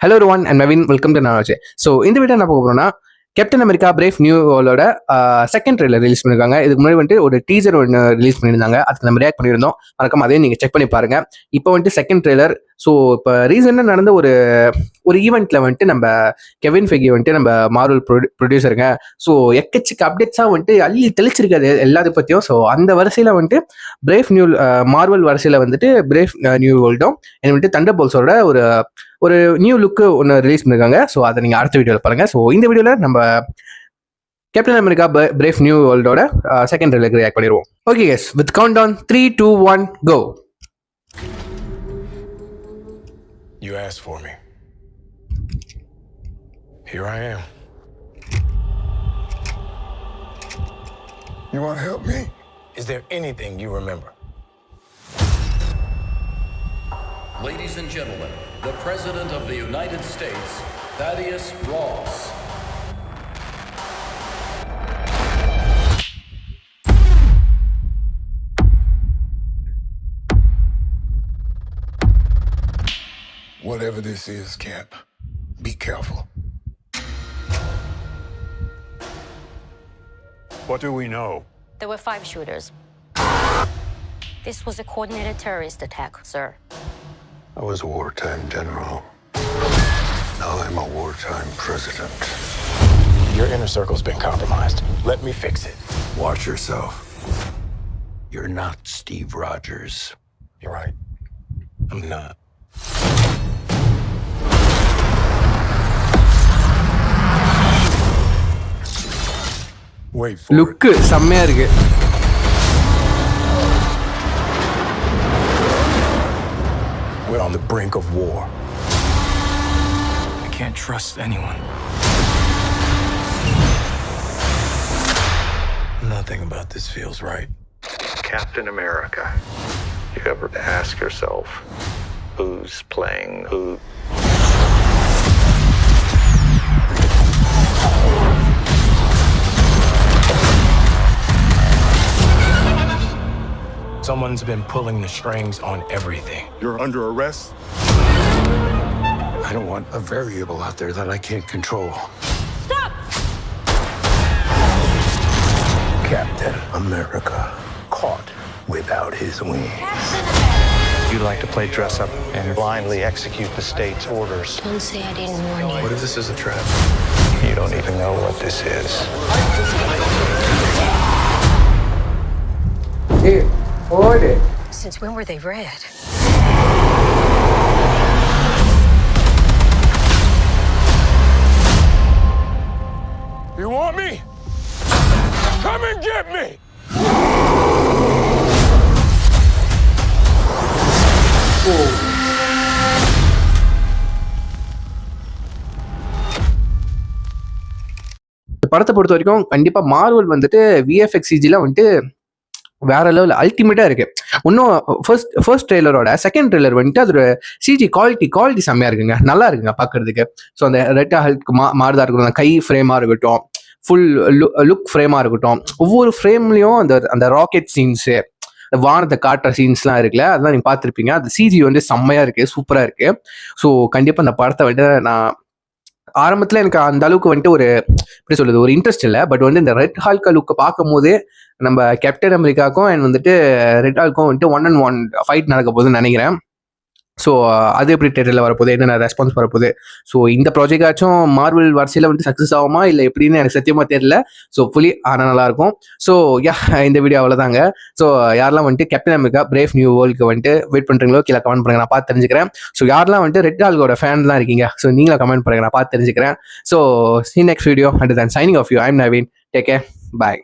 Hello everyone and Naveen, welcome to Nanoche. So இந்த வீடியோ என்ன பார்க்க போறோம்னா கேப்டன் அமெரிக்கா பிரேவ் நியூ வேர்ல்டோட செகண்ட் ட்ரெய்லர் ரிலீஸ் பண்ணியிருக்காங்க. இதுக்கு முன்னாடி வந்துட்டு ஒரு டீசர் ஒன்று ரிலீஸ் பண்ணியிருந்தாங்க. அதுக்கு நம்ம ரியாக்ட் பண்ணியிருந்தோம். மறக்காம அதையும் நீங்கள் செக் பண்ணி பாருங்க. இப்போ வந்துட்டு செகண்ட் ட்ரெய்லர். ஸோ இப்போ ரீசெண்டாக நடந்த ஒரு ஈவெண்ட்டில் வந்துட்டு நம்ம கெவின் ஃபெகி வந்துட்டு நம்ம மார்வல் ப்ரொடியூசருங்க. ஸோ எக்கச்சக்க அப்டேட்ஸாக வந்துட்டு அள்ளி தெளிச்சிருக்காது எல்லாத்த பற்றியும். ஸோ அந்த வரிசையில் வந்துட்டு பிரேவ் நியூ மார்வல் வரிசையில் வந்துட்டு பிரேவ் நியூ வேர்ல்டும் வந்துட்டு தண்டர் போல்ஸோட ஒரு நியூ லுக்கு ஒன்று ரிலீஸ் பண்ணியிருக்காங்க. ஸோ அதை நீங்கள் அடுத்த வீடியோவில் பாருங்கள். ஸோ இந்த வீடியோவில் நம்ம கேப்டன் அமெரிக்கா பிரேவ் நியூ வேர்ல்டோட செகண்ட் ட்ரெய்லருக்கு ரியாக்ட் பண்ணிடுவோம். Okay yes, with countdown 3, 2, 1 go. You asked for me. Here I am. You want to help me? Is there anything you remember? Ladies and gentlemen, the President of the United States, Thaddeus Ross. Whatever this is, Cap, be careful. What do we know? There were 5 shooters. This was a coordinated terrorist attack, sir. I was a wartime general. Now I'm a wartime president. Your inner circle's been compromised. Let me fix it. Watch yourself. You're not Steve Rogers. You're right. I'm not. Wait for லுக்கு செம்மையா இருக்கு. We're on the brink of war. I can't trust anyone. Nothing about this feels right. Captain America. You ever ask yourself who's playing who? Someone's been pulling the strings on everything. You're under arrest? I don't want a variable out there that I can't control. Stop! Captain America caught without his wings. You like to play dress up and blindly execute the state's orders. Don't say I didn't warn you. What if this is a trap? You don't even know what this is. ஏய் ஓடு. Since when were they red? You want me? Come and get me! இந்த படத்தை பொறுத்த வரைக்கும் கண்டிப்பா Marvel வந்துட்டு விஎஃப்எக்ஸ்சிஜில வந்துட்டு வேற லெவல் அல்டிமேட்டா இருக்கு. இன்னும் ஃபர்ஸ்ட் ட்ரெய்லரோட செகண்ட் ட்ரெய்லர் வந்துட்டு அதோட சிஜி குவாலிட்டி செம்மையா இருக்குங்க, நல்லா இருக்குங்க பாக்குறதுக்கு. ஸோ அந்த ரெட் ஹல்க் மாறுதா இருக்கட்டும், அந்த கை ஃப்ரேமா இருக்கட்டும், ஃபுல் லுக் ஃப்ரேமா இருக்கட்டும், ஒவ்வொரு ஃப்ரேம்லயும் அந்த ராக்கெட் சீன்ஸு, வானத்தை காட்டுற சீன்ஸ்லாம் இருக்குல்ல, அதெல்லாம் நீங்க பார்த்துருப்பீங்க. அந்த சிஜி வந்து செம்மையா இருக்கு, சூப்பரா இருக்கு. ஸோ கண்டிப்பா அந்த படத்தை வந்துட்டு நான் ஆரம்பத்தில் எனக்கு அந்த அளவுக்கு வந்துட்டு எப்படி சொல்றது, ஒரு இன்ட்ரெஸ்ட் இல்லை. பட் வந்து இந்த ரெட் ஹால்கா லுக்கை பார்க்கும் போதே நம்ம கேப்டன் அமெரிக்காவுக்கும் அண்ட் வந்துட்டு ரெட் ஹால்க்கும் வந்துட்டு 1-on-1 ஃபைட் நடக்க போகுதுன்னு நினைக்கிறேன். ஸோ அது எப்படி தேட்டரில் வரப்போகுது, என்னென்ன ரெஸ்பான்ஸ் வரப்போகுது, ஸோ இந்த ப்ராஜெக்டாச்சும் மார்வல் வரிசையில் வந்துட்டு சக்ஸஸ் ஆகுமா இல்லை எப்படின்னு எனக்கு சத்தியமாக தெரியல. ஸோ ஃபுல்லி ஆனால் நல்லாயிருக்கும். ஸோ இந்த வீடியோ அவ்வளோதாங்க. ஸோ யாரெல்லாம் வந்துட்டு கேப்டன் அமெரிக்கா பிரேவ் நியூ வேர்ல்டுக்கு வந்துட்டு வெயிட் பண்ணுறீங்களோ கீழே கமெண்ட் பண்ணுங்க, நான் பார்த்து தெரிஞ்சுக்கிறேன். ஸோ யாரெல்லாம் வந்துட்டு ரெட் ஹால்கோட ஃபேன்லாம் இருக்கீங்க, ஸோ நீங்களும் கமெண்ட் பண்ணுங்க, நான் பார்த்து தெரிஞ்சுக்கிறேன். So C next video and then signing off you. I'm Naveen. Take care, bye.